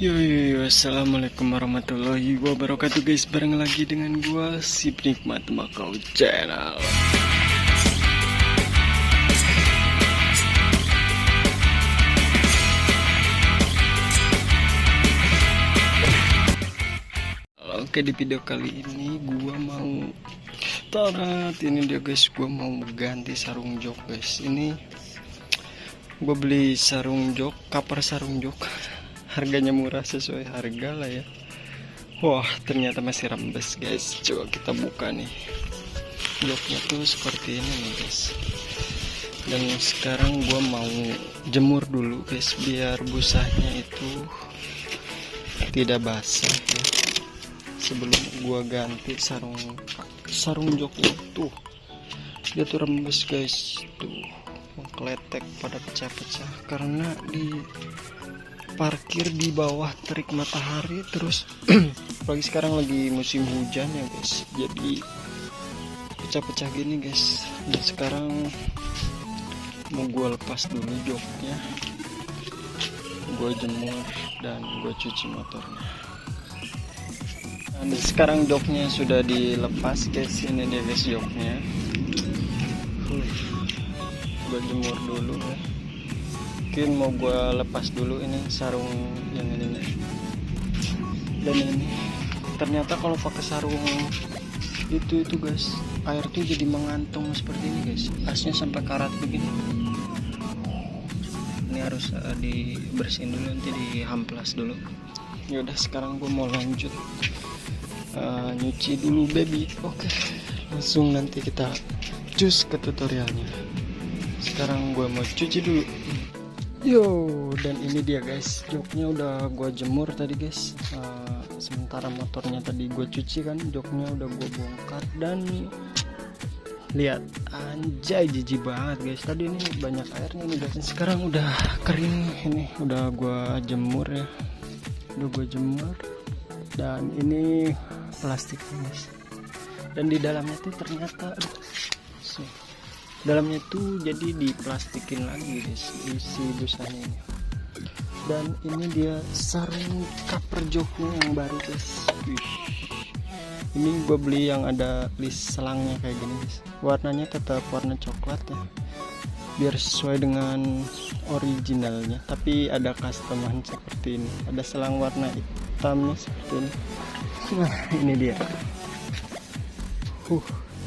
Assalamualaikum warahmatullahi wabarakatuh guys. Bareng lagi dengan gua si penikmat Makau Channel. Oke, di video kali ini gua mau ini dia guys, gua mau ganti sarung jok guys. Ini gua beli sarung jok, cover sarung jok. Harganya murah sesuai harga lah ya. Wah, ternyata masih rembes guys. Coba kita buka nih. Joknya tuh seperti ini nih guys. Dan sekarang gua mau jemur dulu guys, biar busanya itu tidak basah ya. Sebelum gua ganti sarung joknya tuh, dia tuh rembes guys. Tuh mengkletek pada pecah-pecah karena di parkir di bawah terik matahari terus. Apalagi sekarang lagi musim hujan ya guys, jadi pecah-pecah gini guys. Dan sekarang mau gue lepas dulu joknya, gue jemur dan gue cuci motornya. Dan sekarang joknya sudah dilepas guys. Ini dia guys joknya. Gue jemur dulu ya. Mungkin mau gue lepas dulu ini sarung yang ini nih. Dan ini ternyata kalau pakai sarung itu guys, air tuh jadi mengantung seperti ini guys. Asnya sampai karat begini. Ini harus dibersihin dulu, nanti dihamplas dulu. Yaudah, sekarang gue mau lanjut nyuci dulu baby. Oke, langsung nanti kita cus ke tutorialnya. Sekarang gue mau cuci dulu. Dan ini dia guys, joknya udah gua jemur tadi guys. Sementara motornya tadi gue cuci kan, joknya udah gue bongkar. Dan lihat, anjay jijik banget guys. Tadi ini banyak airnya nih guys. Sekarang udah kering, ini udah gua jemur ya. Udah gue jemur. Dan ini plastiknya guys. Dan di dalamnya tuh ternyata dalamnya itu jadi diplastikin lagi guys, isi busanya ini. Dan ini dia sarung cover joknya yang baru guys. Ini gue beli yang ada list selangnya kayak gini guys. Warnanya tetap warna coklat ya, biar sesuai dengan originalnya, tapi ada customan seperti ini. Ada selang warna hitamnya seperti ini. Nah ini dia.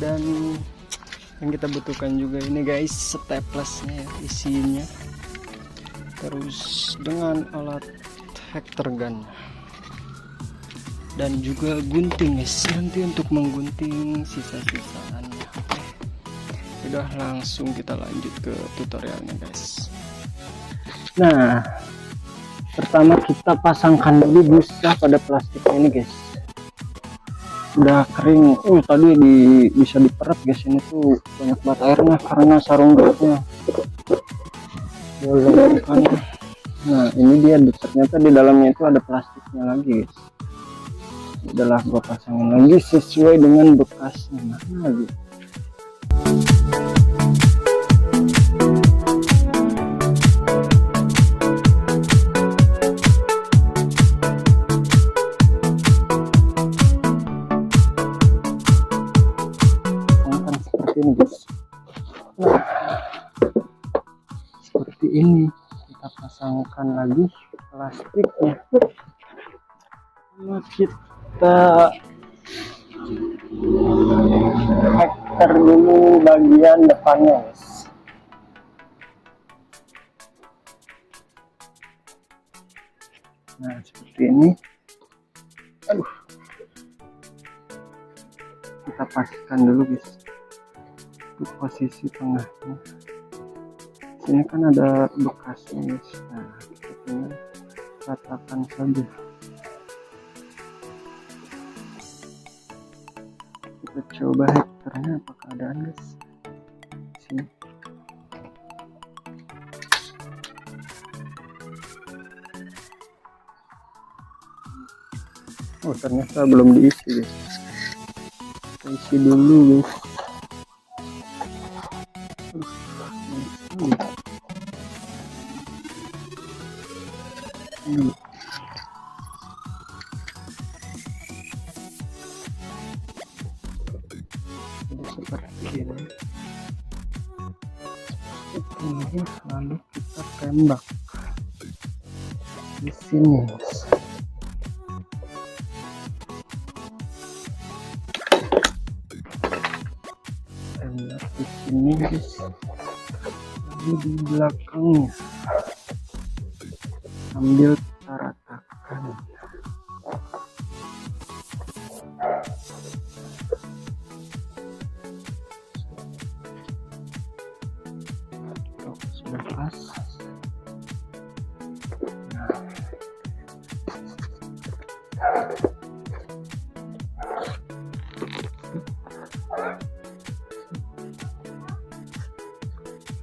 Dan yang kita butuhkan juga ini guys, staplesnya ya, isinya. Terus dengan alat hektar gun dan juga gunting guys, nanti untuk menggunting sisa-sisaannya. Udah, langsung kita lanjut ke tutorialnya guys. Nah, pertama kita pasangkan dulu busa pada plastiknya ini guys. Udah kering. Tadi bisa diperet guys, ini tuh banyak banget airnya karena sarung joknya. Nah ini dia, ternyata di dalamnya itu ada plastiknya lagi guys. Udahlah, gua pasangin lagi sesuai dengan bekasnya. Mana lagi? Ini guys. Nah, seperti ini kita pasangkan lagi plastiknya. Nah, kita hektar dulu bagian depannya guys. Nah seperti ini. Kita pastikan dulu guys untuk posisi tengahnya. Sini kan ada bekasnya guys. Nah kita tinggal ratakan saja. Kita coba hektarnya apa keadaan guys. Sini. Ternyata belum diisi guys. Kita isi dulu guys. lalu kita tembak di sini. Tembak di sini guys, lalu di belakangnya sambil kita ratakan. Sudah pas.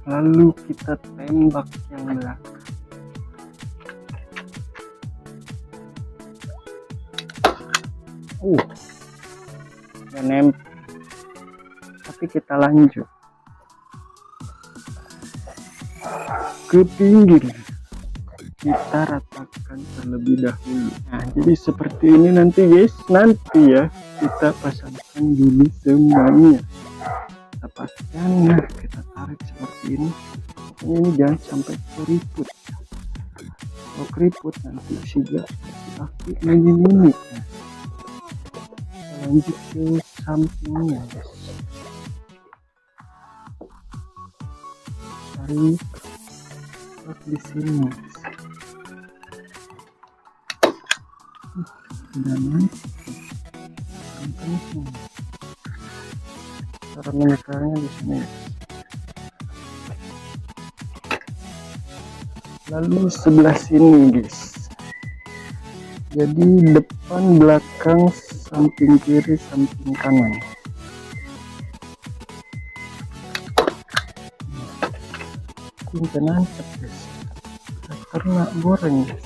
Lalu kita tembak yang belakang. Udah nempel, tapi kita lanjut ke pinggir, kita ratakan terlebih dahulu. Nah, jadi seperti ini nanti guys, nanti ya kita pasangkan dulu semuanya. Kita pasang, nah kita tarik seperti ini. Pokoknya ini jangan sampai keriput. Kalau keriput nanti siga kaki ini. Lanjut ke sampingnya guys, tarik di sini guys. Dan cara menyekarnya di sini guys. Lalu sebelah sini guys, jadi depan belakang samping kiri samping kanan. Ini nancep guys, karena goreng guys.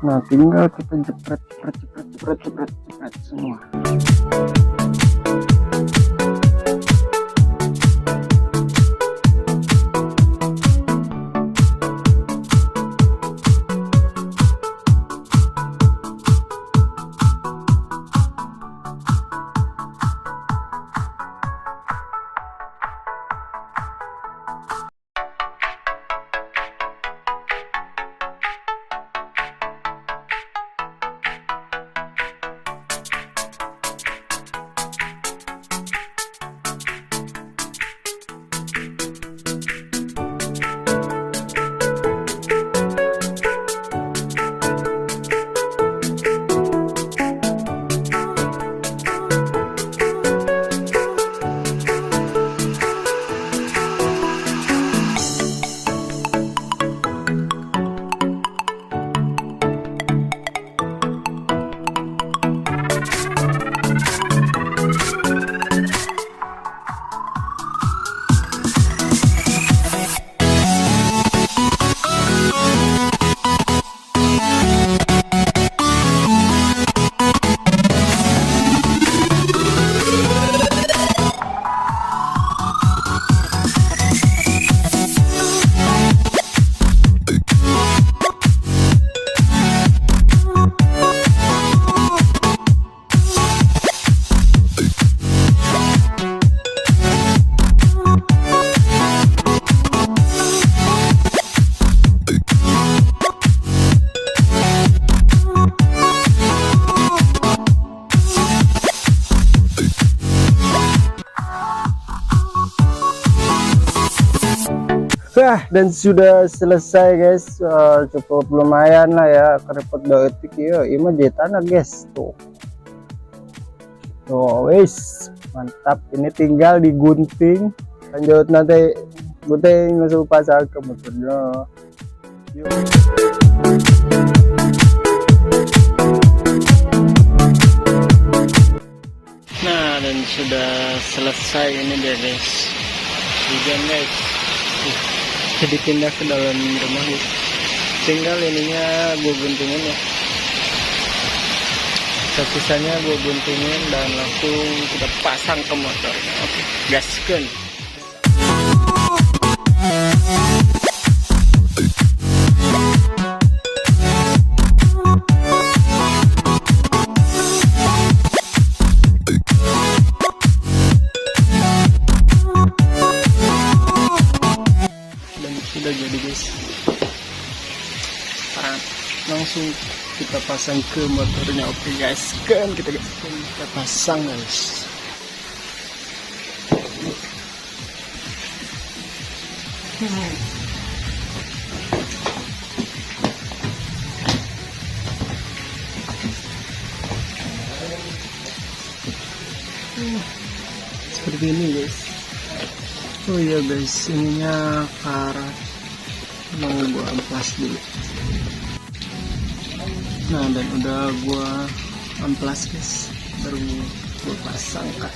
Nah tinggal kita jepret semua. Dan sudah selesai guys, cukup lumayan lah ya, kerepot doetik ya, ini mah tanah guys tuh. Wis mantap, ini tinggal digunting, lanjut nanti gunting masuk pasang ke motornya. Nah dan sudah selesai ini deh guys, hujan guys. Jadi pindah ke dalam rumah guys, tinggal ininya gue guntingin ya, sisanya gue guntingin dan langsung kita pasang ke motornya. Oke, gaskeun. guys. Langsung kita pasang ke motornya. Oke guys, kan kita pasang guys. Seperti ini guys. Oh iya guys, ininya karat mau gua amplas dulu. Nah, dan udah gua amplas guys, baru gua pasang kan.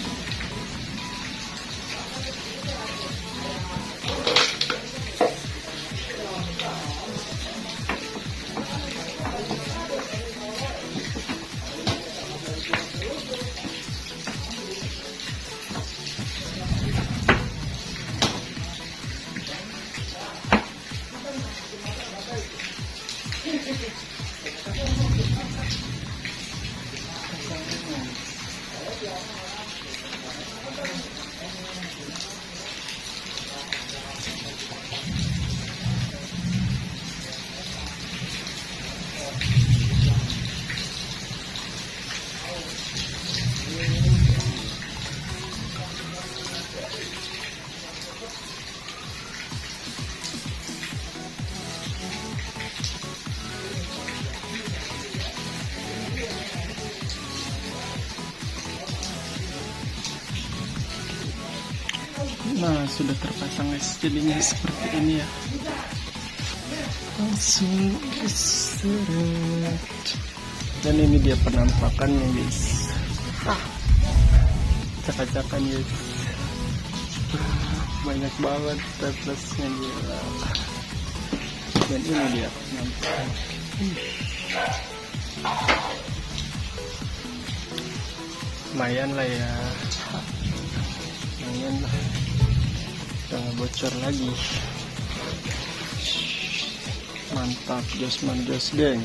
Nah, sudah terpasang guys, jadinya seperti ini ya. Langsung seret. Dan ini dia penampakannya guys. Acak-acakan guys. Banyak banget teplesnya gila. Dan ini dia penampakan. Lumayan lah ya. Lumayan lah. Jangan bocor lagi. Mantap, jos geng.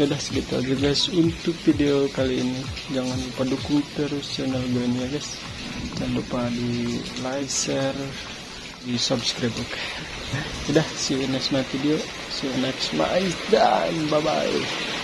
Yaudah segitu aja guys untuk video kali ini. Jangan lupa dukung terus channel gue ini ya guys. Jangan lupa di like, share, di subscribe. Oke. Udah, see you next my video. See you next my dan bye bye.